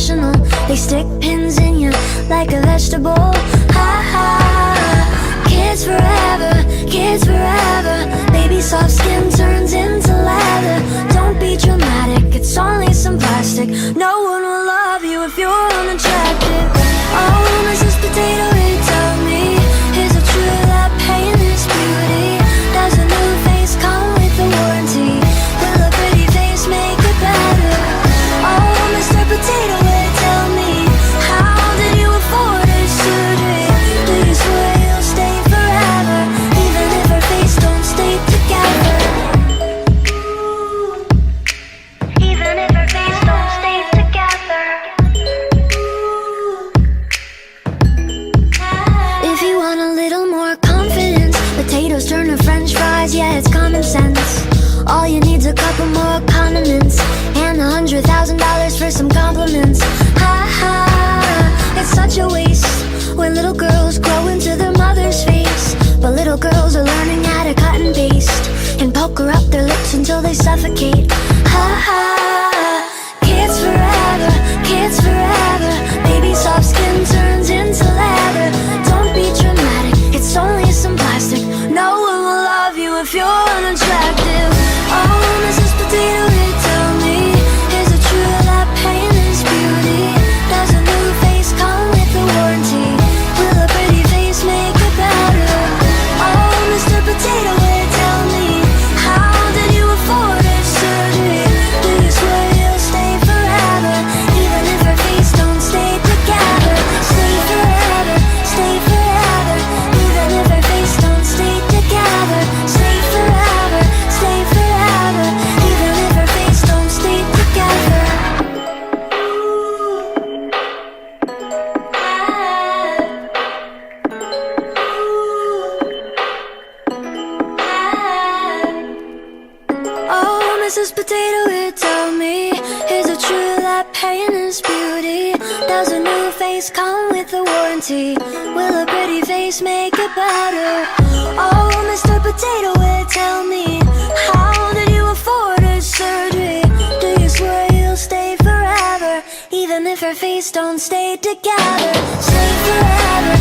professional. They stick pins in you like a vegetable. Ha ha. Kids forever, kids forever. Baby soft skin turns into leather. Don't be dramatic, it's only some plastic. No one will love you if you're unattractive. Oh, Mrs. Potato Head, tell me, is it true that pain is beauty? Does a new face come with a warranty? Will a pretty face make it better? Oh, Mr. Potato Head, tell me, how did you afford a surgery? Do you swear you'll stay forever, even if her face don't stay together? Even if her face don't stay together. If you want a little more confidence, potatoes turn to french fries, yeah, it's common sense. All you need's a couple more condiments and $100,000 for some compliments. Ha ha, it's such a waste when little girls grow into their mother's face. But little girls are learning how to cut and paste and pucker up their lips until they suffocate. Ha ha, kids forever, kids forever. Baby soft skin turns into leather. Don't be dramatic, it's only some plastic. No one will love you if you're unattractive. Oh, Mrs. Potato Head, tell me, is it true that pain is beauty? Does a new face come with a warranty? Will a pretty face make it better? Oh, Mr. Potato Head, tell me, how did you afford a surgery? Do you swear you'll stay forever, even if her face don't stay together? Stay forever, even if her face don't stay together. Stay forever, even if her face don't stay together. Oh, Mrs. Potato Head, tell me, is it true that pain is beauty? Does a new face come with a warranty? Will a pretty face make it better? Oh, Mr. Potato Head, tell me, how did you afford a surgery? Do you swear you'll stay forever, even if her face don't stay together? Stay forever,